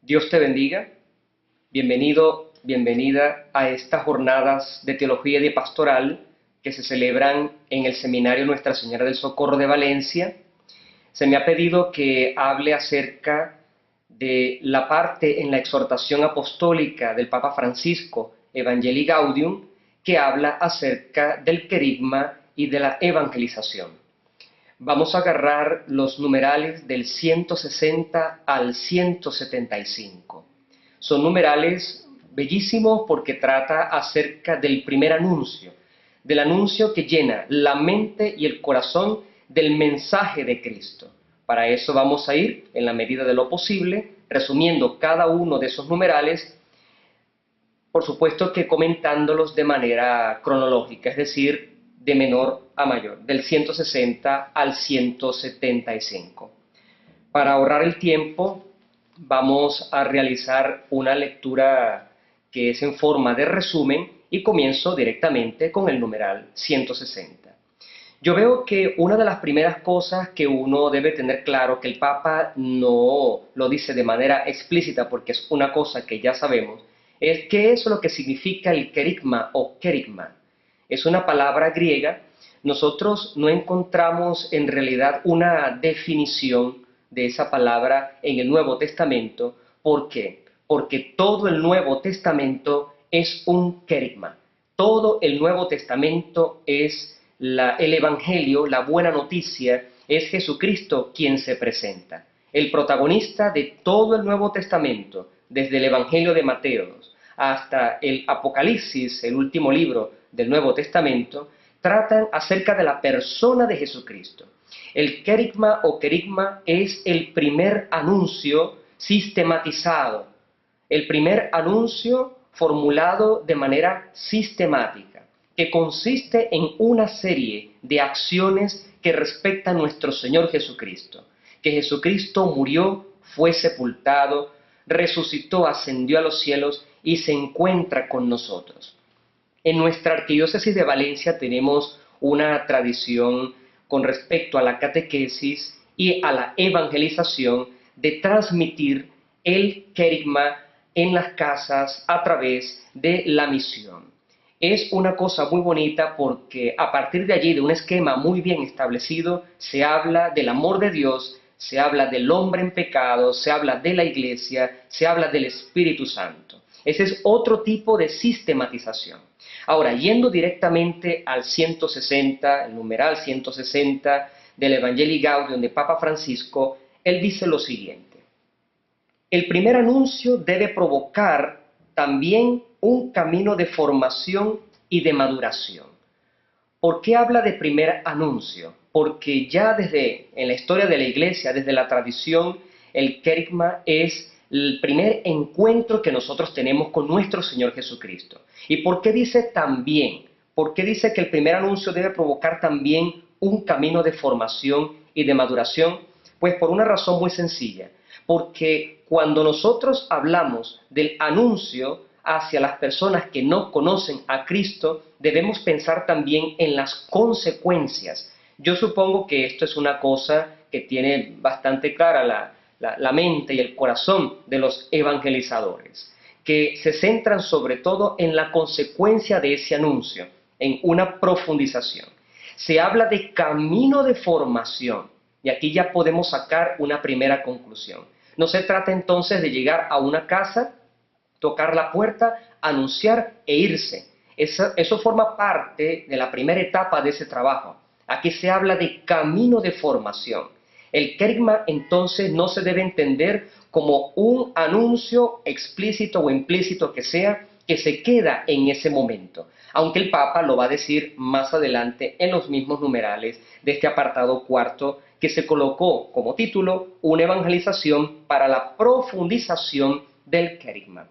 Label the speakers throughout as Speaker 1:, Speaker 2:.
Speaker 1: Dios te bendiga. Bienvenido, bienvenida a estas jornadas de teología y de pastoral que se celebran en el Seminario Nuestra Señora del Socorro de Valencia. Se me ha pedido que hable acerca de la parte en la exhortación apostólica del Papa Francisco, Evangelii Gaudium, que habla acerca del querigma y de la evangelización. Vamos a agarrar los numerales del 160 al 175. Son numerales bellísimos porque trata acerca del primer anuncio, del anuncio que llena la mente y el corazón del mensaje de Cristo. Para eso vamos a ir, en la medida de lo posible, resumiendo cada uno de esos numerales, por supuesto que comentándolos de manera cronológica, es decir, de menor a mayor, del 160 al 175. Para ahorrar el tiempo, vamos a realizar una lectura que es en forma de resumen y comienzo directamente con el numeral 160. Yo veo que una de las primeras cosas que uno debe tener claro, que el Papa no lo dice de manera explícita porque es una cosa que ya sabemos, es qué es lo que significa el querigma o querigma. Es una palabra griega. Nosotros no encontramos en realidad una definición de esa palabra en el Nuevo Testamento. ¿Por qué? Porque todo el Nuevo Testamento es un querigma. Todo el Nuevo Testamento es el Evangelio, la buena noticia, es Jesucristo quien se presenta. El protagonista de todo el Nuevo Testamento, desde el Evangelio de Mateo hasta el Apocalipsis, el último libro del Nuevo Testamento, tratan acerca de la persona de Jesucristo. El querigma o querigma es el primer anuncio sistematizado, el primer anuncio formulado de manera sistemática, que consiste en una serie de acciones que respectan a nuestro Señor Jesucristo, que Jesucristo murió, fue sepultado, resucitó, ascendió a los cielos y se encuentra con nosotros. En nuestra arquidiócesis de Valencia tenemos una tradición con respecto a la catequesis y a la evangelización de transmitir el querigma en las casas a través de la misión. Es una cosa muy bonita porque a partir de allí, de un esquema muy bien establecido, se habla del amor de Dios, se habla del hombre en pecado, se habla de la Iglesia, se habla del Espíritu Santo. Ese es otro tipo de sistematización. Ahora, yendo directamente al 160, el numeral 160 del Evangelii Gaudium de Papa Francisco, él dice lo siguiente: el primer anuncio debe provocar también un camino de formación y de maduración. ¿Por qué habla de primer anuncio? Porque ya desde en la historia de la Iglesia, desde la tradición, el querigma es el primer encuentro que nosotros tenemos con nuestro Señor Jesucristo. ¿Y por qué dice también? ¿Por qué dice que el primer anuncio debe provocar también un camino de formación y de maduración? Pues por una razón muy sencilla. Porque cuando nosotros hablamos del anuncio hacia las personas que no conocen a Cristo, debemos pensar también en las consecuencias. Yo supongo que esto es una cosa que tiene bastante clara la mente y el corazón de los evangelizadores, que se centran sobre todo en la consecuencia de ese anuncio, en una profundización. Se habla de camino de formación, y aquí ya podemos sacar una primera conclusión. No se trata entonces de llegar a una casa, tocar la puerta, anunciar e irse. Eso forma parte de la primera etapa de ese trabajo. Aquí se habla de camino de formación. El querigma entonces no se debe entender como un anuncio explícito o implícito que sea, que se queda en ese momento, aunque el Papa lo va a decir más adelante en los mismos numerales de este apartado cuarto, que se colocó como título una evangelización para la profundización del querigma.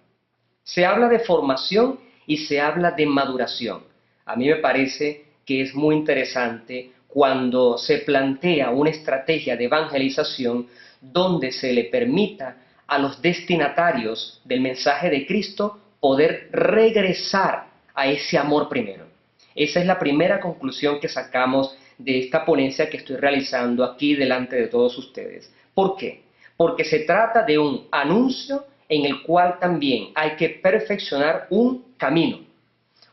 Speaker 1: Se habla de formación y se habla de maduración. A mí me parece que es muy interesante cuando se plantea una estrategia de evangelización donde se le permita a los destinatarios del mensaje de Cristo poder regresar a ese amor primero. Esa es la primera conclusión que sacamos de esta ponencia que estoy realizando aquí delante de todos ustedes. ¿Por qué? Porque se trata de un anuncio en el cual también hay que perfeccionar un camino.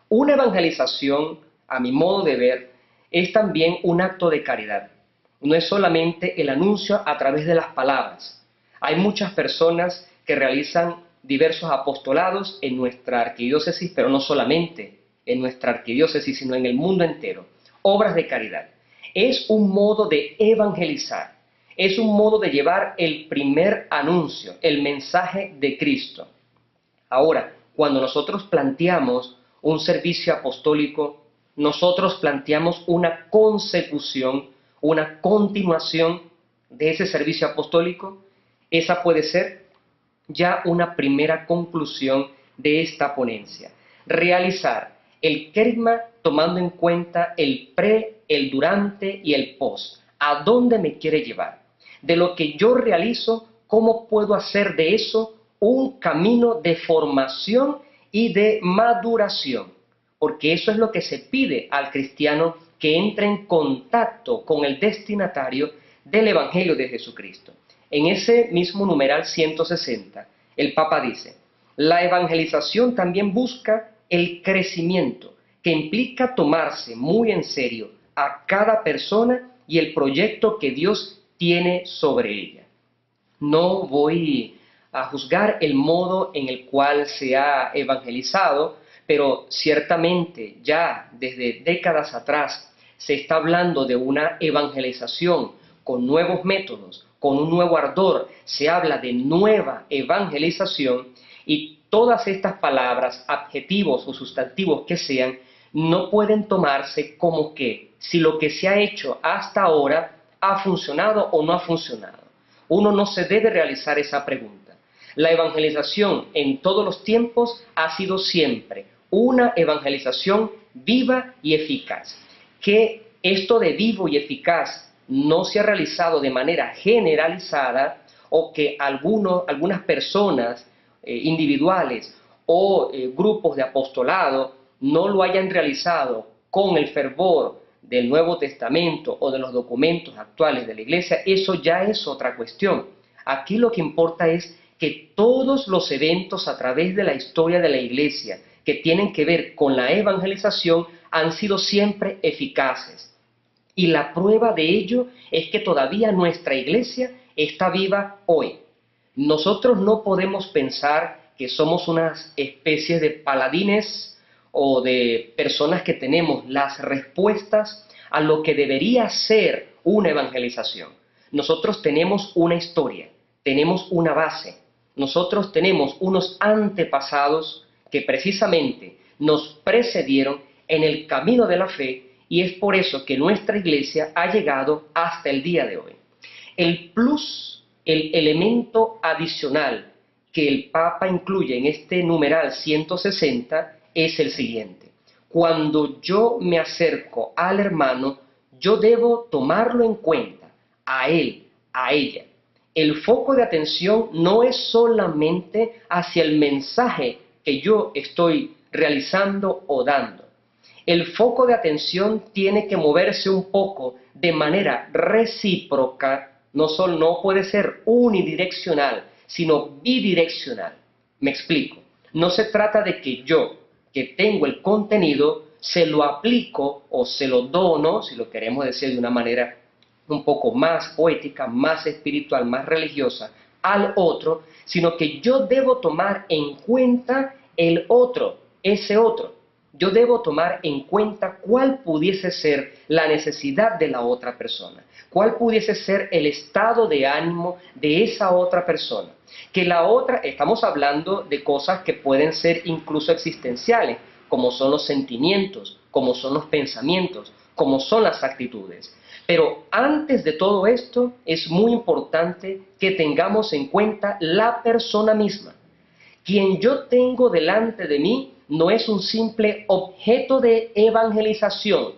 Speaker 1: Una evangelización, a mi modo de ver, es también un acto de caridad. No es solamente el anuncio a través de las palabras. Hay muchas personas que realizan diversos apostolados en nuestra arquidiócesis, pero no solamente en nuestra arquidiócesis, sino en el mundo entero. Obras de caridad. Es un modo de evangelizar. Es un modo de llevar el primer anuncio, el mensaje de Cristo. Ahora, cuando nosotros planteamos un servicio apostólico, nosotros planteamos una consecución, una continuación de ese servicio apostólico. Esa puede ser ya una primera conclusión de esta ponencia. Realizar el kerigma tomando en cuenta el pre, el durante y el post. ¿A dónde me quiere llevar? De lo que yo realizo, ¿cómo puedo hacer de eso un camino de formación y de maduración? Porque eso es lo que se pide al cristiano, que entre en contacto con el destinatario del Evangelio de Jesucristo. En ese mismo numeral 160, el Papa dice: la evangelización también busca el crecimiento, que implica tomarse muy en serio a cada persona y el proyecto que Dios tiene sobre ella. No voy a juzgar el modo en el cual se ha evangelizado, pero ciertamente ya desde décadas atrás se está hablando de una evangelización con nuevos métodos, con un nuevo ardor. Se habla de nueva evangelización, y todas estas palabras, adjetivos o sustantivos que sean, no pueden tomarse como que si lo que se ha hecho hasta ahora ha funcionado o no ha funcionado. Uno no se debe realizar esa pregunta. La evangelización en todos los tiempos ha sido siempre una evangelización viva y eficaz. Que esto de vivo y eficaz no se ha realizado de manera generalizada, o que algunas personas individuales o grupos de apostolado no lo hayan realizado con el fervor del Nuevo Testamento o de los documentos actuales de la Iglesia. Eso ya es otra cuestión. Aquí lo que importa es que todos los eventos a través de la historia de la Iglesia que tienen que ver con la evangelización han sido siempre eficaces. Y la prueba de ello es que todavía nuestra Iglesia está viva hoy. Nosotros no podemos pensar que somos unas especies de paladines o de personas que tenemos las respuestas a lo que debería ser una evangelización. Nosotros tenemos una historia, tenemos una base, nosotros tenemos unos antepasados que precisamente nos precedieron en el camino de la fe, y es por eso que nuestra Iglesia ha llegado hasta el día de hoy. El plus, el elemento adicional que el Papa incluye en este numeral 160 es el siguiente: cuando yo me acerco al hermano, yo debo tomarlo en cuenta, a él, a ella. El foco de atención no es solamente hacia el mensaje que yo estoy realizando o dando. El foco de atención tiene que moverse un poco de manera recíproca. No puede ser unidireccional, sino bidireccional. Me explico. No se trata de que yo, que tengo el contenido, se lo aplico o se lo dono, si lo queremos decir de una manera un poco más poética, más espiritual, más religiosa, al otro, sino que yo debo tomar en cuenta el otro, ese otro. Yo debo tomar en cuenta cuál pudiese ser la necesidad de la otra persona, cuál pudiese ser el estado de ánimo de esa otra persona. Que la otra, estamos hablando de cosas que pueden ser incluso existenciales, como son los sentimientos, como son los pensamientos, como son las actitudes. Pero antes de todo esto, es muy importante que tengamos en cuenta la persona misma. Quien yo tengo delante de mí no es un simple objeto de evangelización,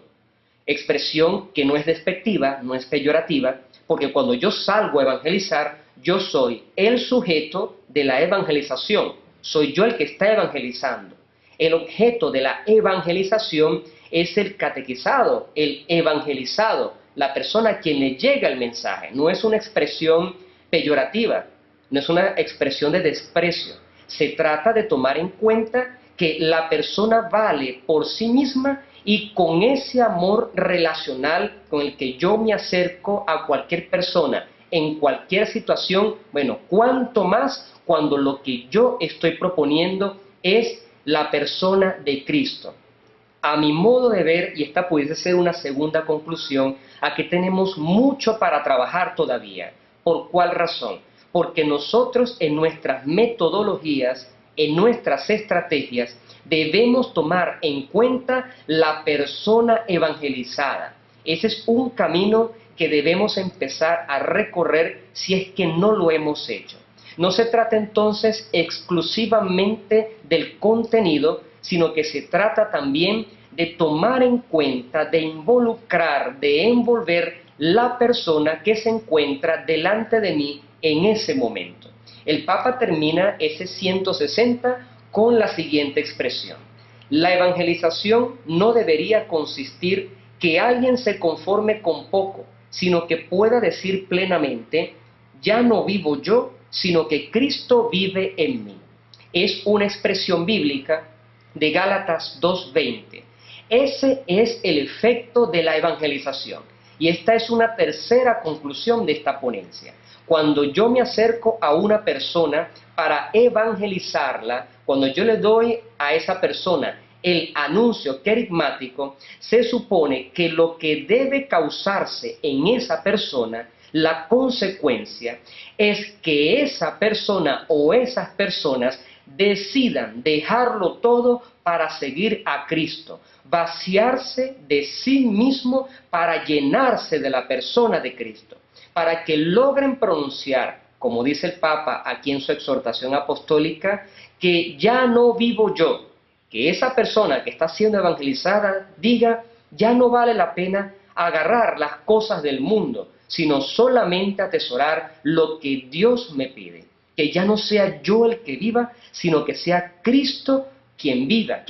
Speaker 1: expresión que no es despectiva, no es peyorativa, porque cuando yo salgo a evangelizar, yo soy el sujeto de la evangelización, soy yo el que está evangelizando. El objeto de la evangelización es el catequizado, el evangelizado, la persona a quien le llega el mensaje. No es una expresión peyorativa, no es una expresión de desprecio. Se trata de tomar en cuenta que la persona vale por sí misma y con ese amor relacional con el que yo me acerco a cualquier persona, en cualquier situación, bueno, cuánto más cuando lo que yo estoy proponiendo es la persona de Cristo. A mi modo de ver, y esta pudiese ser una segunda conclusión, aquí tenemos mucho para trabajar todavía. ¿Por cuál razón? Porque nosotros en nuestras metodologías, en nuestras estrategias, debemos tomar en cuenta la persona evangelizada. Ese es un camino que debemos empezar a recorrer si es que no lo hemos hecho. No se trata entonces exclusivamente del contenido, sino que se trata también de tomar en cuenta, de involucrar, de envolver la persona que se encuentra delante de mí en ese momento. El Papa termina ese 160 con la siguiente expresión: la evangelización no debería consistir que alguien se conforme con poco, sino que pueda decir plenamente: ya no vivo yo, sino que Cristo vive en mí. Es una expresión bíblica de Gálatas 2:20. Ese es el efecto de la evangelización. Y esta es una tercera conclusión de esta ponencia. Cuando yo me acerco a una persona para evangelizarla, cuando yo le doy a esa persona el anuncio querigmático, se supone que lo que debe causarse en esa persona, la consecuencia, es que esa persona o esas personas decidan dejarlo todo para seguir a Cristo, vaciarse de sí mismo para llenarse de la persona de Cristo, para que logren pronunciar, como dice el Papa aquí en su exhortación apostólica, que ya no vivo yo, que esa persona que está siendo evangelizada diga: ya no vale la pena agarrar las cosas del mundo, sino solamente atesorar lo que Dios me pide. Que ya no sea yo el que viva, sino que sea Cristo quien viva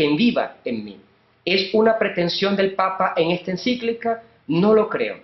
Speaker 1: en mí. ¿Es una pretensión del Papa en esta encíclica? No lo creo.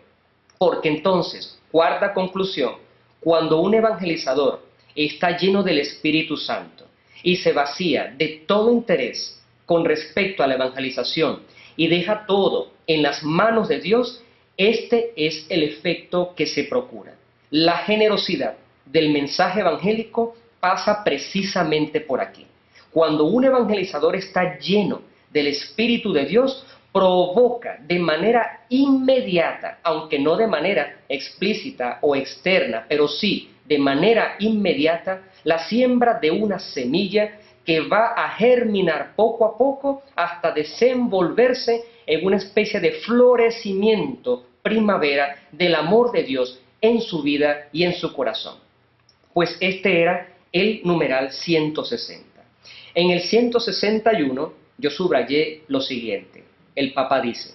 Speaker 1: Porque entonces, cuarta conclusión, cuando un evangelizador está lleno del Espíritu Santo y se vacía de todo interés con respecto a la evangelización y deja todo en las manos de Dios, este es el efecto que se procura. La generosidad del mensaje evangélico pasa precisamente por aquí. Cuando un evangelizador está lleno del Espíritu de Dios, provoca de manera inmediata, aunque no de manera explícita o externa, pero sí de manera inmediata, la siembra de una semilla que va a germinar poco a poco hasta desenvolverse en una especie de florecimiento primavera del amor de Dios en su vida y en su corazón. Pues este era el numeral 160. En el 161 yo subrayé lo siguiente. El Papa dice: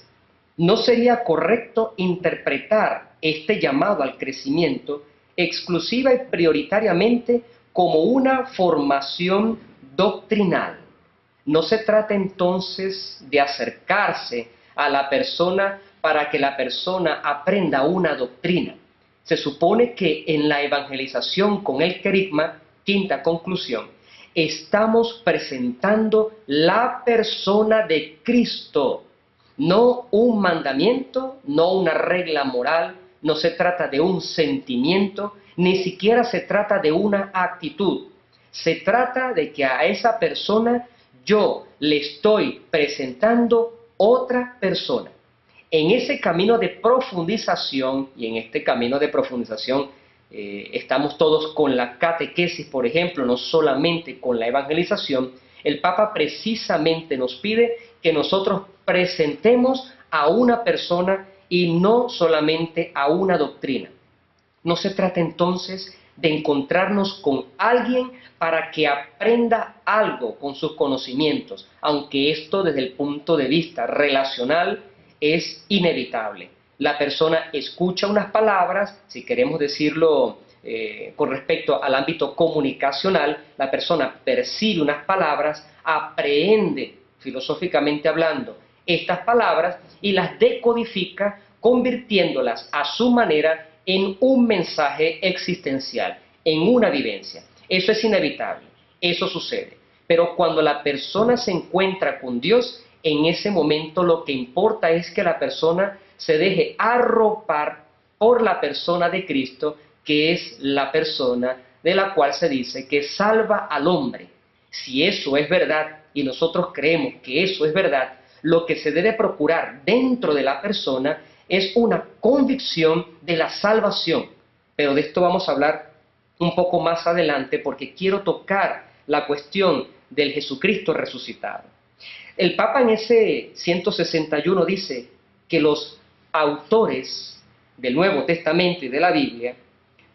Speaker 1: no sería correcto interpretar este llamado al crecimiento exclusiva y prioritariamente como una formación doctrinal. No se trata entonces de acercarse a la persona para que la persona aprenda una doctrina. Se supone que en la evangelización con el querigma, quinta conclusión, estamos presentando la persona de Cristo, no un mandamiento, no una regla moral, no se trata de un sentimiento, ni siquiera se trata de una actitud. Se trata de que a esa persona yo le estoy presentando otra persona. En ese camino de profundización, y en este camino de profundización estamos todos con la catequesis, por ejemplo, no solamente con la evangelización, el Papa precisamente nos pide que nosotros presentemos a una persona y no solamente a una doctrina. No se trata entonces de encontrarnos con alguien para que aprenda algo con sus conocimientos, aunque esto desde el punto de vista relacional es inevitable. La persona escucha unas palabras, si queremos decirlo con respecto al ámbito comunicacional, la persona percibe unas palabras, aprehende filosóficamente hablando estas palabras y las decodifica convirtiéndolas a su manera en un mensaje existencial. en una vivencia. Eso es inevitable, eso sucede. Pero cuando la persona se encuentra con Dios, en ese momento lo que importa es que la persona se deje arropar por la persona de Cristo, que es la persona de la cual se dice que salva al hombre. Si eso es verdad, y nosotros creemos que eso es verdad, lo que se debe procurar dentro de la persona es una convicción de la salvación. Pero de esto vamos a hablar un poco más adelante porque quiero tocar la cuestión del Jesucristo resucitado. El Papa en ese 161 dice que los autores del Nuevo Testamento y de la Biblia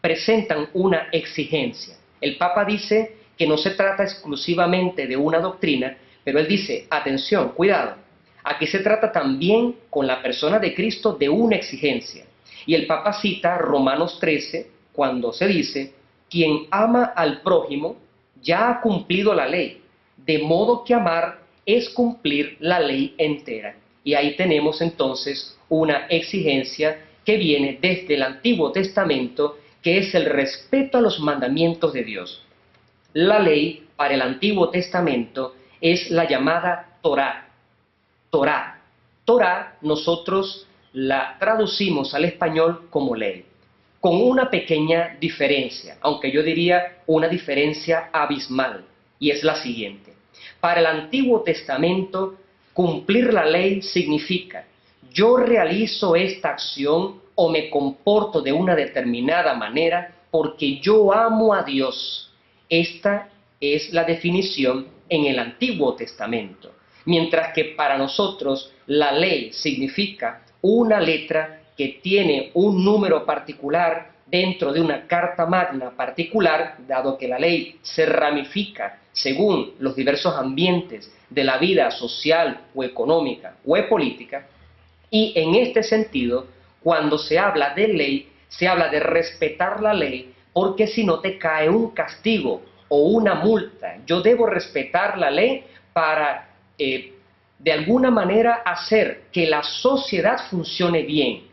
Speaker 1: presentan una exigencia. El Papa dice que no se trata exclusivamente de una doctrina, pero él dice, atención, cuidado, aquí se trata también con la persona de Cristo de una exigencia. Y el Papa cita Romanos 13, cuando se dice, quien ama al prójimo ya ha cumplido la ley, de modo que amar es cumplir la ley entera. Y ahí tenemos entonces una exigencia que viene desde el Antiguo Testamento, que es el respeto a los mandamientos de Dios. La ley para el Antiguo Testamento es la llamada Torá. Torá. Torá nosotros la traducimos al español como ley, con una pequeña diferencia, aunque yo diría una diferencia abismal, y es la siguiente. Para el Antiguo Testamento, cumplir la ley significa, yo realizo esta acción o me comporto de una determinada manera porque yo amo a Dios. Esta es la definición en el Antiguo Testamento. Mientras que para nosotros la ley significa una letra que tiene un número particular dentro de una carta magna particular, dado que la ley se ramifica según los diversos ambientes de la vida social o económica o política, y en este sentido, cuando se habla de ley, se habla de respetar la ley, porque si no te cae un castigo o una multa. Yo debo respetar la ley para, de alguna manera, hacer que la sociedad funcione bien.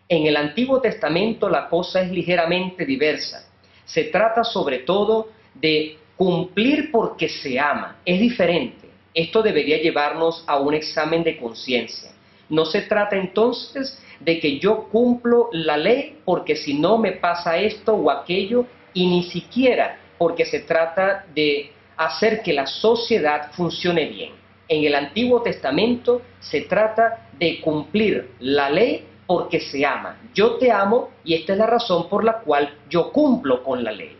Speaker 1: En el Antiguo Testamento la cosa es ligeramente diversa. Se trata sobre todo de cumplir porque se ama. Es diferente. Esto debería llevarnos a un examen de conciencia. No se trata entonces de que yo cumplo la ley porque si no me pasa esto o aquello, y ni siquiera porque se trata de hacer que la sociedad funcione bien. En el Antiguo Testamento se trata de cumplir la ley porque se ama. Yo te amo y esta es la razón por la cual yo cumplo con la ley.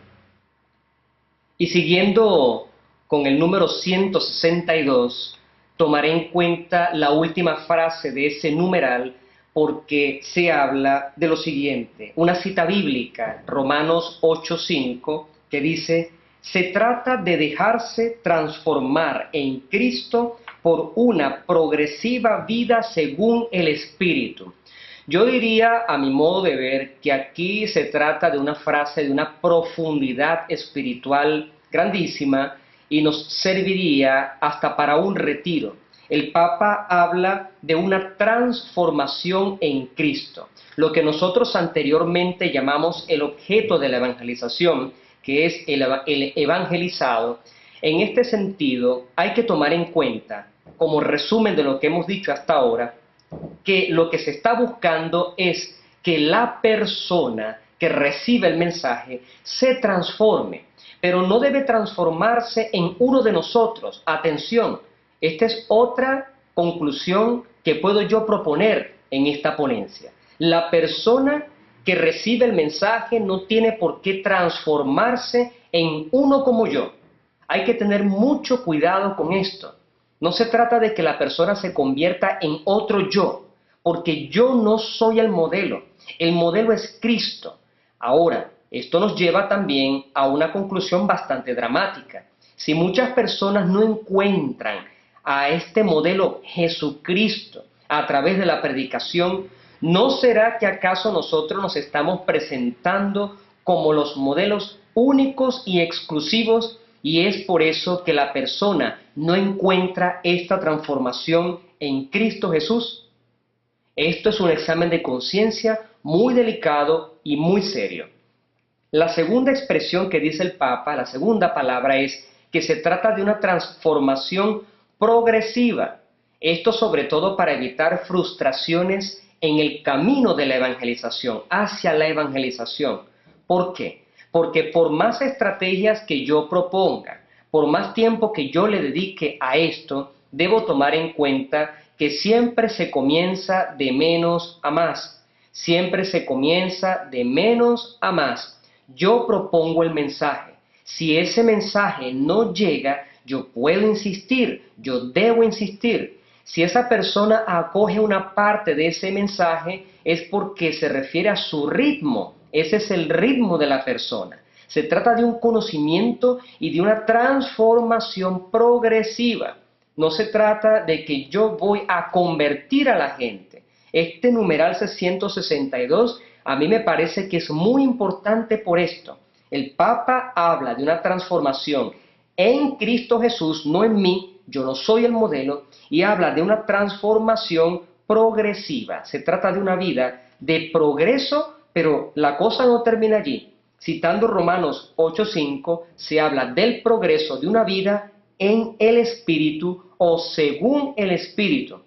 Speaker 1: Y siguiendo con el número 162, tomaré en cuenta la última frase de ese numeral porque se habla de lo siguiente, una cita bíblica, Romanos 8:5, que dice, se trata de dejarse transformar en Cristo por una progresiva vida según el Espíritu. Yo diría, a mi modo de ver, que aquí se trata de una frase de una profundidad espiritual grandísima y nos serviría hasta para un retiro. El Papa habla de una transformación en Cristo, lo que nosotros anteriormente llamamos el objeto de la evangelización, que es el evangelizado. En este sentido, hay que tomar en cuenta, como resumen de lo que hemos dicho hasta ahora, que lo que se está buscando es que la persona que recibe el mensaje se transforme, pero no debe transformarse en uno de nosotros. Atención, esta es otra conclusión que puedo yo proponer en esta ponencia. La persona que recibe el mensaje no tiene por qué transformarse en uno como yo. Hay que tener mucho cuidado con esto. No se trata de que la persona se convierta en otro yo, porque yo no soy el modelo es Cristo. Ahora, esto nos lleva también a una conclusión bastante dramática. Si muchas personas no encuentran a este modelo Jesucristo a través de la predicación, ¿no será que acaso nosotros nos estamos presentando como los modelos únicos y exclusivos? Y es por eso que la persona no encuentra esta transformación en Cristo Jesús. Esto es un examen de conciencia muy delicado y muy serio. La segunda expresión que dice el Papa, la segunda palabra es que se trata de una transformación progresiva. Esto sobre todo para evitar frustraciones en el camino de la evangelización, hacia la evangelización. ¿Por qué? Porque por más estrategias que yo proponga, por más tiempo que yo le dedique a esto, debo tomar en cuenta que siempre se comienza de menos a más. Siempre se comienza de menos a más. Yo propongo el mensaje. Si ese mensaje no llega, yo puedo insistir, yo debo insistir. Si esa persona acoge una parte de ese mensaje, es porque se refiere a su ritmo. Ese es el ritmo de la persona. Se trata de un conocimiento y de una transformación progresiva. No se trata de que yo voy a convertir a la gente. Este numeral 662 a mí me parece que es muy importante por esto. El Papa habla de una transformación en Cristo Jesús, no en mí, yo no soy el modelo, y habla de una transformación progresiva. Se trata de una vida de progreso, pero la cosa no termina allí. Citando Romanos 8:5, se habla del progreso de una vida en el Espíritu o según el Espíritu.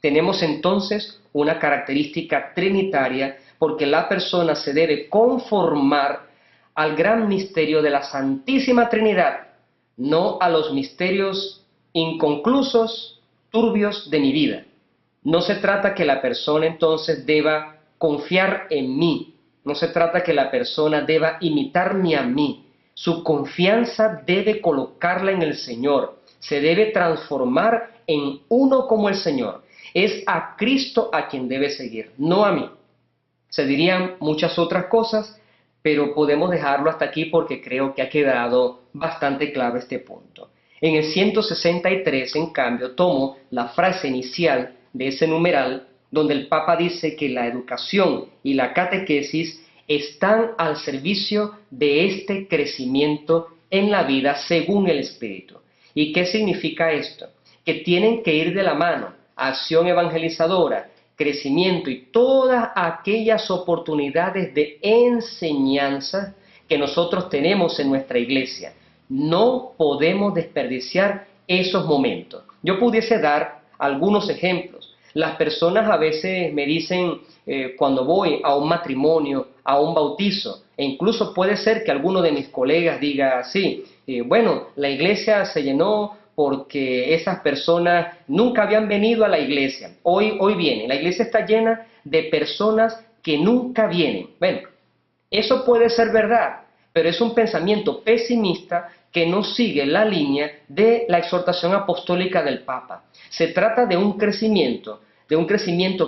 Speaker 1: Tenemos entonces una característica trinitaria porque la persona se debe conformar al gran misterio de la Santísima Trinidad, no a los misterios inconclusos, turbios de mi vida. No se trata que la persona entonces deba confiar en mí, no se trata que la persona deba imitarme a mí. Su confianza debe colocarla en el Señor, se debe transformar en uno como el Señor. Es a Cristo a quien debe seguir, no a mí. Se dirían muchas otras cosas, pero podemos dejarlo hasta aquí porque creo que ha quedado bastante claro este punto. En el 163, en cambio, tomo la frase inicial de ese numeral, donde el Papa dice que la educación y la catequesis están al servicio de este crecimiento en la vida según el Espíritu. ¿Y qué significa esto? Que tienen que ir de la mano, acción evangelizadora, crecimiento y todas aquellas oportunidades de enseñanza que nosotros tenemos en nuestra iglesia. No podemos desperdiciar esos momentos. Yo pudiese dar algunos ejemplos. Las personas a veces me dicen cuando voy a un matrimonio, a un bautizo, e incluso puede ser que alguno de mis colegas diga así, bueno, la iglesia se llenó porque esas personas nunca habían venido a la iglesia, hoy vienen, la iglesia está llena de personas que nunca vienen. Bueno, eso puede ser verdad, pero es un pensamiento pesimista que no sigue la línea de la exhortación apostólica del Papa. Se trata de un crecimiento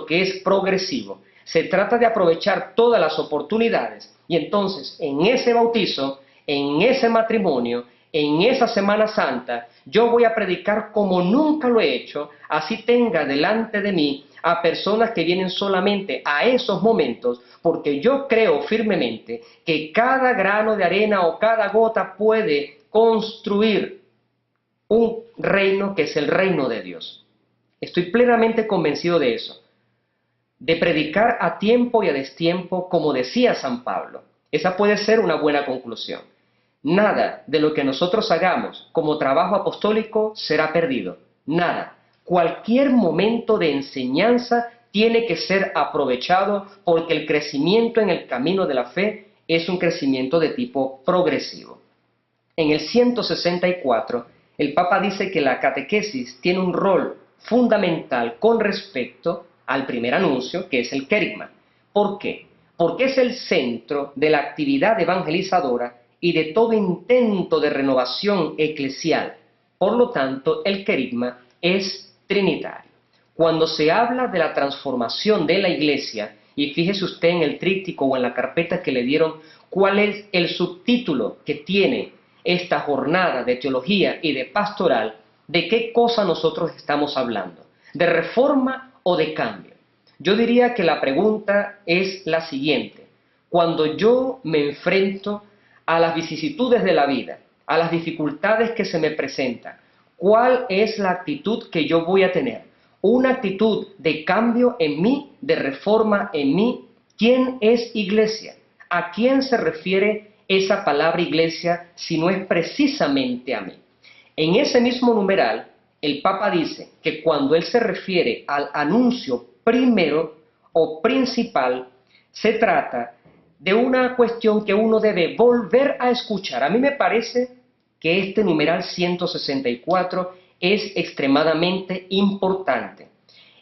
Speaker 1: que es progresivo. Se trata de aprovechar todas las oportunidades y entonces en ese bautizo, en ese matrimonio, en esa Semana Santa, yo voy a predicar como nunca lo he hecho, así tenga delante de mí a personas que vienen solamente a esos momentos, porque yo creo firmemente que cada grano de arena o cada gota puede construir un reino que es el reino de Dios. Estoy plenamente convencido de eso. De predicar a tiempo y a destiempo, como decía San Pablo. Esa puede ser una buena conclusión. Nada de lo que nosotros hagamos como trabajo apostólico será perdido. Nada. Cualquier momento de enseñanza tiene que ser aprovechado porque el crecimiento en el camino de la fe es un crecimiento de tipo progresivo. En el 164, el Papa dice que la catequesis tiene un rol fundamental con respecto al primer anuncio, que es el querigma. ¿Por qué? Porque es el centro de la actividad evangelizadora y de todo intento de renovación eclesial. Por lo tanto, el querigma es trinitario. Cuando se habla de la transformación de la iglesia, y fíjese usted en el tríptico o en la carpeta que le dieron, cuál es el subtítulo que tiene esta jornada de teología y de pastoral, ¿de qué cosa nosotros estamos hablando? ¿De reforma o de cambio? Yo diría que la pregunta es la siguiente. Cuando yo me enfrento a las vicisitudes de la vida, a las dificultades que se me presentan, ¿cuál es la actitud que yo voy a tener? ¿Una actitud de cambio en mí, de reforma en mí? ¿Quién es iglesia? ¿A quién se refiere esa palabra iglesia si no es precisamente a mí? En ese mismo numeral, el Papa dice que cuando él se refiere al anuncio primero o principal, se trata de una cuestión que uno debe volver a escuchar. A mí me parece que este numeral 164 es extremadamente importante.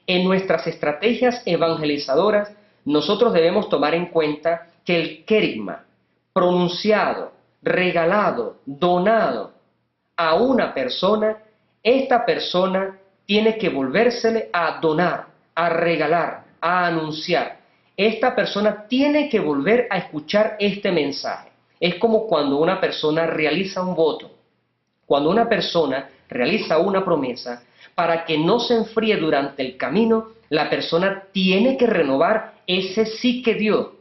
Speaker 1: En nuestras estrategias evangelizadoras, nosotros debemos tomar en cuenta que el querigma pronunciado, regalado, donado a una persona, esta persona tiene que volvérsele a donar, a regalar, a anunciar. Esta persona tiene que volver a escuchar este mensaje. Es como cuando una persona realiza un voto, cuando una persona realiza una promesa, para que no se enfríe durante el camino, la persona tiene que renovar ese sí que dio.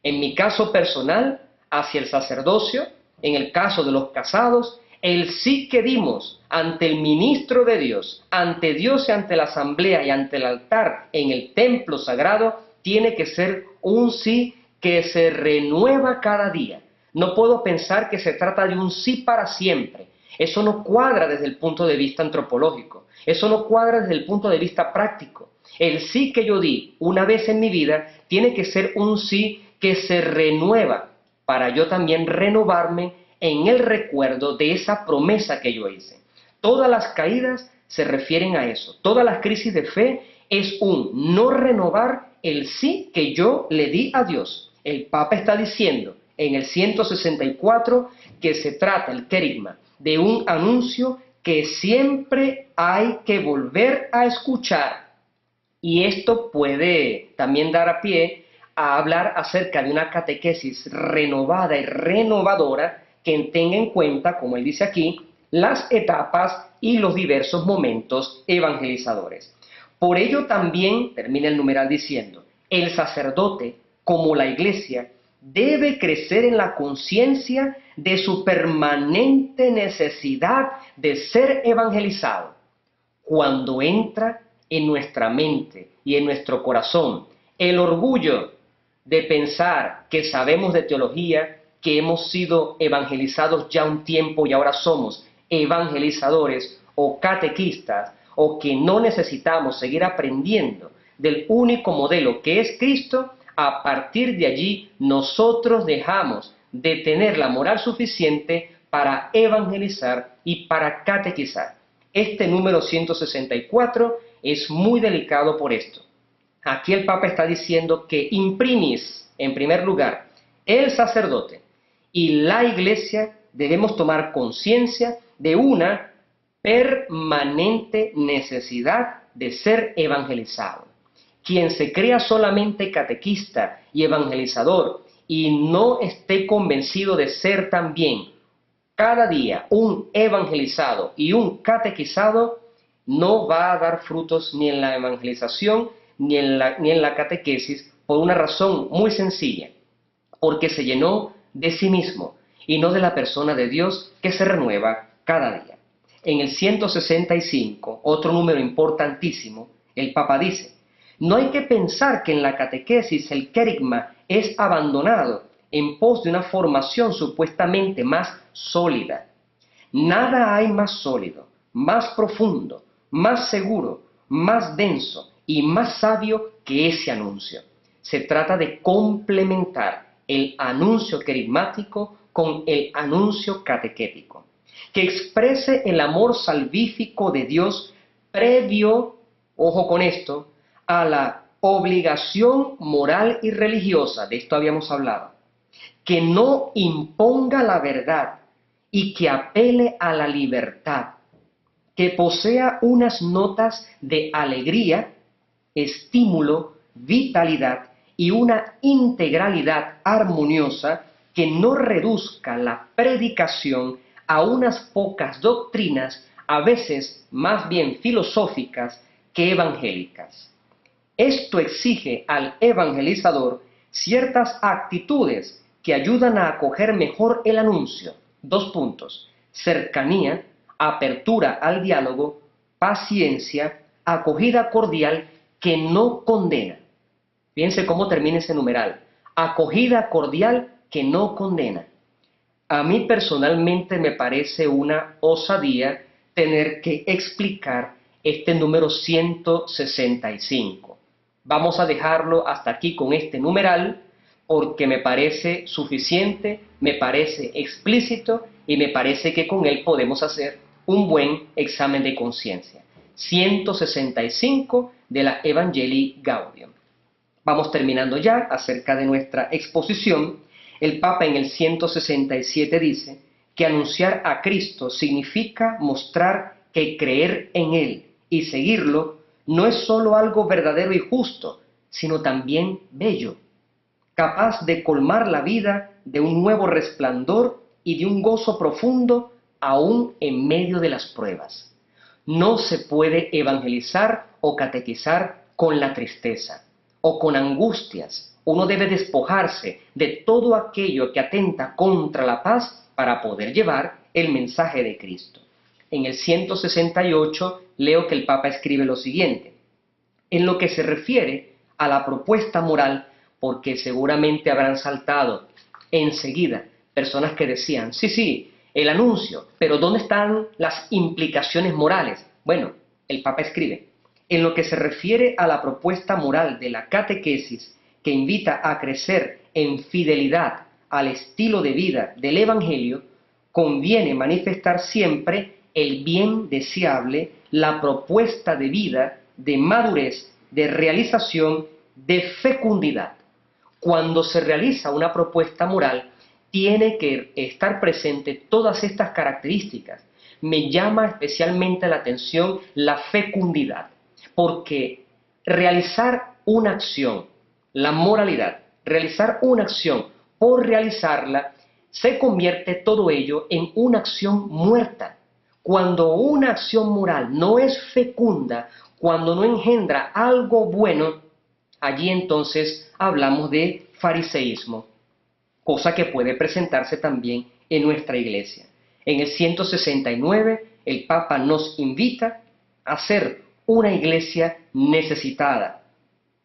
Speaker 1: En mi caso personal, hacia el sacerdocio, en el caso de los casados, el sí que dimos ante el ministro de Dios, ante Dios y ante la asamblea y ante el altar en el templo sagrado, tiene que ser un sí que se renueva cada día. No puedo pensar que se trata de un sí para siempre. Eso no cuadra desde el punto de vista antropológico. Eso no cuadra desde el punto de vista práctico. El sí que yo di una vez en mi vida tiene que ser un sí que se renueva para yo también renovarme en el recuerdo de esa promesa que yo hice. Todas las caídas se refieren a eso. Todas las crisis de fe es un no renovar el sí que yo le di a Dios. El Papa está diciendo en el 164 que se trata el querigma de un anuncio que siempre hay que volver a escuchar. Y esto puede también dar a pie a hablar acerca de una catequesis renovada y renovadora que tenga en cuenta, como él dice aquí, las etapas y los diversos momentos evangelizadores. Por ello también, termina el numeral diciendo, el sacerdote, como la Iglesia, debe crecer en la conciencia de su permanente necesidad de ser evangelizado. Cuando entra en nuestra mente y en nuestro corazón el orgullo de pensar que sabemos de teología, que hemos sido evangelizados ya un tiempo y ahora somos evangelizadores o catequistas, o que no necesitamos seguir aprendiendo del único modelo que es Cristo, a partir de allí nosotros dejamos de tener la moral suficiente para evangelizar y para catequizar. Este número 164 es muy delicado por esto. Aquí el Papa está diciendo que imprimis, en primer lugar, el sacerdote y la Iglesia debemos tomar conciencia de una permanente necesidad de ser evangelizado. Quien se crea solamente catequista y evangelizador y no esté convencido de ser también cada día un evangelizado y un catequizado, no va a dar frutos ni en la evangelización ni en la catequesis, por una razón muy sencilla, porque se llenó de sí mismo y no de la persona de Dios que se renueva cada día. En el 165, otro número importantísimo, el Papa dice, no hay que pensar que en la catequesis el querigma es abandonado en pos de una formación supuestamente más sólida. Nada hay más sólido, más profundo, más seguro, más denso y más sabio que ese anuncio. Se trata de complementar el anuncio querigmático con el anuncio catequético, que exprese el amor salvífico de Dios previo, ojo con esto, a la obligación moral y religiosa, de esto habíamos hablado, que no imponga la verdad y que apele a la libertad, que posea unas notas de alegría, estímulo, vitalidad y una integralidad armoniosa que no reduzca la predicación a unas pocas doctrinas, a veces más bien filosóficas que evangélicas. Esto exige al evangelizador ciertas actitudes que ayudan a acoger mejor el anuncio. 2 puntos: cercanía, apertura al diálogo, paciencia, acogida cordial que no condena. Fíjense cómo termina ese numeral. Acogida cordial que no condena. A mí personalmente me parece una osadía tener que explicar este número 165. Vamos a dejarlo hasta aquí con este numeral porque me parece suficiente, me parece explícito y me parece que con él podemos hacer un buen examen de conciencia. 165 de la Evangelii Gaudium. Vamos terminando ya acerca de nuestra exposición. El Papa en el 167 dice que anunciar a Cristo significa mostrar que creer en Él y seguirlo no es sólo algo verdadero y justo, sino también bello, capaz de colmar la vida de un nuevo resplandor y de un gozo profundo aún en medio de las pruebas. No se puede evangelizar o catequizar con la tristeza o con angustias. Uno debe despojarse de todo aquello que atenta contra la paz para poder llevar el mensaje de Cristo. En el 168 leo que el Papa escribe lo siguiente: en lo que se refiere a la propuesta moral, porque seguramente habrán saltado enseguida personas que decían, sí, el anuncio, pero ¿dónde están las implicaciones morales? Bueno, el Papa escribe, en lo que se refiere a la propuesta moral de la catequesis que invita a crecer en fidelidad al estilo de vida del Evangelio, conviene manifestar siempre el bien deseable, la propuesta de vida, de madurez, de realización, de fecundidad. Cuando se realiza una propuesta moral, tiene que estar presente todas estas características. Me llama especialmente la atención la fecundidad, porque realizar una acción, la moralidad, realizar una acción por realizarla, se convierte todo ello en una acción muerta. Cuando una acción moral no es fecunda, cuando no engendra algo bueno, allí entonces hablamos de fariseísmo, cosa que puede presentarse también en nuestra iglesia. En el 169, el Papa nos invita a ser una iglesia necesitada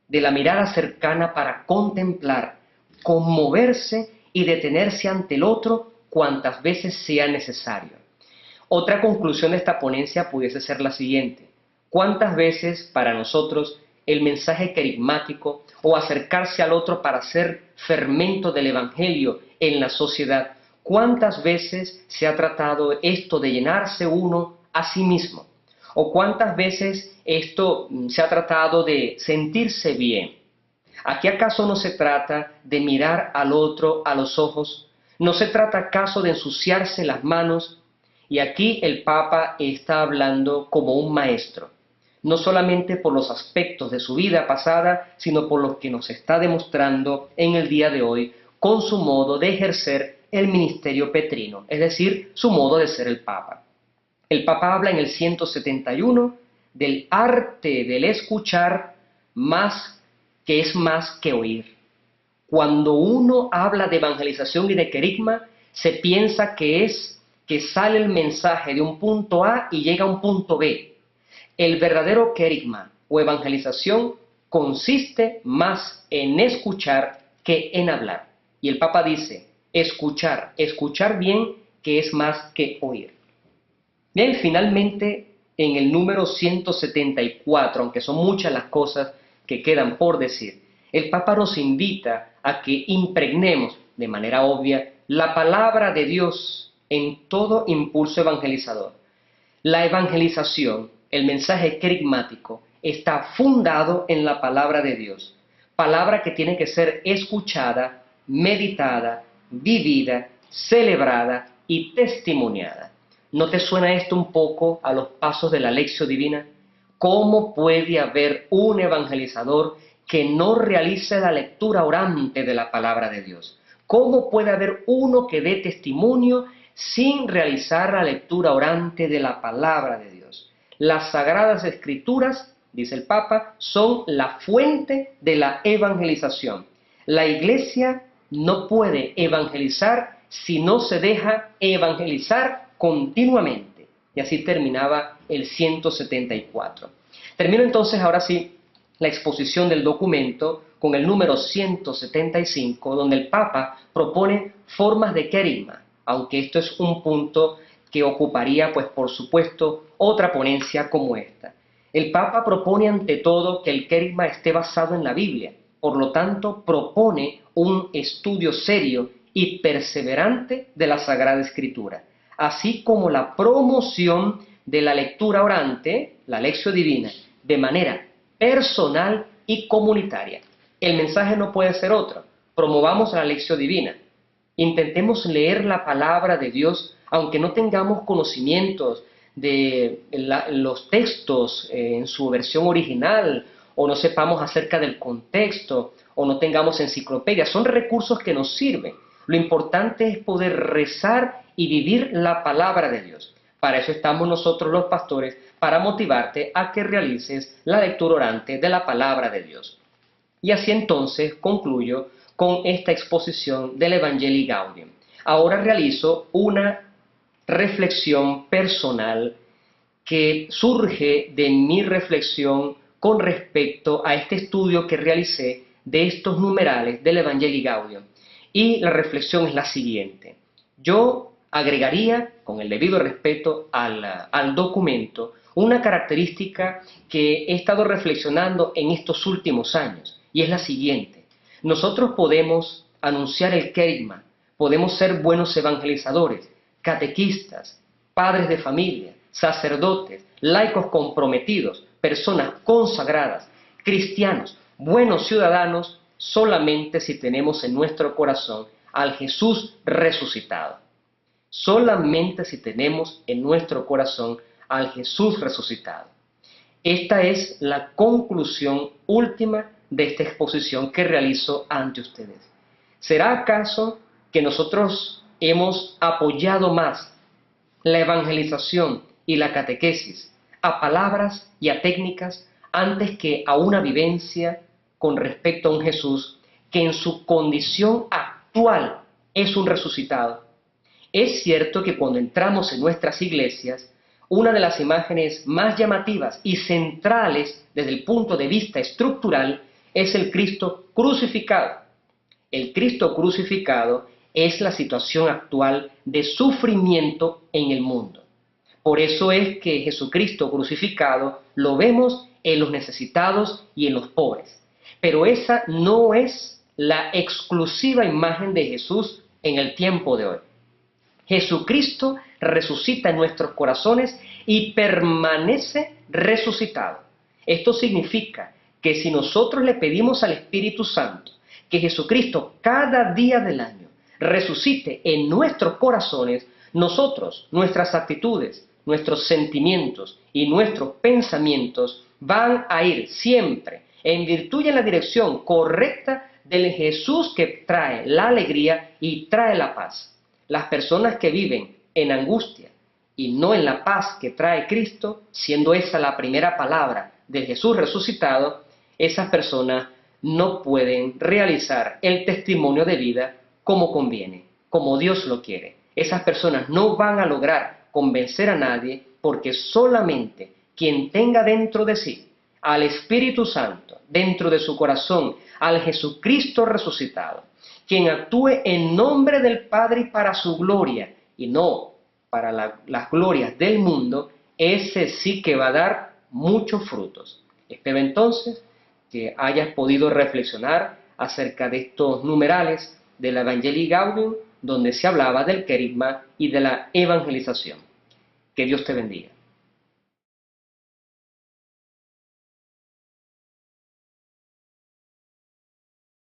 Speaker 1: de la mirada cercana para contemplar, conmoverse y detenerse ante el otro cuantas veces sea necesario. Otra conclusión de esta ponencia pudiese ser la siguiente: ¿cuántas veces para nosotros el mensaje carismático o acercarse al otro para ser fermento del Evangelio en la sociedad, cuántas veces se ha tratado esto de llenarse uno a sí mismo? ¿O cuántas veces esto se ha tratado de sentirse bien? ¿Aquí acaso no se trata de mirar al otro a los ojos? ¿No se trata acaso de ensuciarse las manos? Y aquí el Papa está hablando como un maestro, no solamente por los aspectos de su vida pasada, sino por los que nos está demostrando en el día de hoy con su modo de ejercer el ministerio petrino, es decir, su modo de ser el Papa. El Papa habla en el 171 del arte del escuchar que es más que oír. Cuando uno habla de evangelización y de querigma, se piensa que sale el mensaje de un punto A y llega a un punto B. El verdadero querigma o evangelización consiste más en escuchar que en hablar. Y el Papa dice, escuchar bien, que es más que oír. Bien, finalmente, en el número 174, aunque son muchas las cosas que quedan por decir, el Papa nos invita a que impregnemos de manera obvia la palabra de Dios en todo impulso evangelizador. La evangelización, el mensaje querigmático, está fundado en la palabra de Dios, palabra que tiene que ser escuchada, meditada, vivida, celebrada y testimoniada. ¿No te suena esto un poco a los pasos de la Lectio Divina? ¿Cómo puede haber un evangelizador que no realice la lectura orante de la palabra de Dios? ¿Cómo puede haber uno que dé testimonio sin realizar la lectura orante de la palabra de Dios? Las Sagradas Escrituras, dice el Papa, son la fuente de la evangelización. La Iglesia no puede evangelizar si no se deja evangelizar continuamente. Y así terminaba el 174. Termino entonces ahora sí la exposición del documento con el número 175, donde el Papa propone formas de querigma. aunque esto es un punto que ocuparía, pues por supuesto, otra ponencia como esta. El Papa propone ante todo que el querigma esté basado en la Biblia, por lo tanto propone un estudio serio y perseverante de la Sagrada Escritura, así como la promoción de la lectura orante, la Lectio Divina, de manera personal y comunitaria. El mensaje no puede ser otro: promovamos la Lectio Divina. Intentemos leer la palabra de Dios, aunque no tengamos conocimientos de los textos en su versión original, o no sepamos acerca del contexto, o no tengamos enciclopedias. Son recursos que nos sirven. Lo importante es poder rezar y vivir la palabra de Dios. Para eso estamos nosotros los pastores, para motivarte a que realices la lectura orante de la palabra de Dios. Y así entonces concluyo con esta exposición del Evangelii Gaudium. Ahora realizo una reflexión personal que surge de mi reflexión con respecto a este estudio que realicé de estos numerales del Evangelii Gaudium. Y la reflexión es la siguiente: yo agregaría, con el debido respeto al documento, una característica que he estado reflexionando en estos últimos años, y es la siguiente: nosotros podemos anunciar el querigma, podemos ser buenos evangelizadores, catequistas, padres de familia, sacerdotes, laicos comprometidos, personas consagradas, cristianos, buenos ciudadanos, solamente si tenemos en nuestro corazón al Jesús resucitado. Solamente si tenemos en nuestro corazón al Jesús resucitado. Esta es la conclusión última de esta exposición que realizo ante ustedes. ¿Será acaso que nosotros hemos apoyado más la evangelización y la catequesis a palabras y a técnicas antes que a una vivencia con respecto a un Jesús que en su condición actual es un resucitado? Es cierto que cuando entramos en nuestras iglesias, una de las imágenes más llamativas y centrales desde el punto de vista estructural es el Cristo crucificado. El Cristo crucificado es la situación actual de sufrimiento en el mundo. Por eso es que Jesucristo crucificado lo vemos en los necesitados y en los pobres. Pero esa no es la exclusiva imagen de Jesús en el tiempo de hoy. Jesucristo resucita en nuestros corazones y permanece resucitado. Esto significa que si nosotros le pedimos al Espíritu Santo que Jesucristo cada día del año resucite en nuestros corazones, nosotros, nuestras actitudes, nuestros sentimientos y nuestros pensamientos van a ir siempre en virtud y en la dirección correcta del Jesús que trae la alegría y trae la paz. Las personas que viven en angustia y no en la paz que trae Cristo, siendo esa la primera palabra de Jesús resucitado, esas personas no pueden realizar el testimonio de vida como conviene, como Dios lo quiere. Esas personas no van a lograr convencer a nadie, porque solamente quien tenga dentro de sí al Espíritu Santo, dentro de su corazón, al Jesucristo resucitado, quien actúe en nombre del Padre y para su gloria, y no para las glorias del mundo, ese sí que va a dar muchos frutos. Espero entonces que hayas podido reflexionar acerca de estos numerales del Evangelii Gaudium, donde se hablaba del querigma y de la evangelización. Que Dios te bendiga.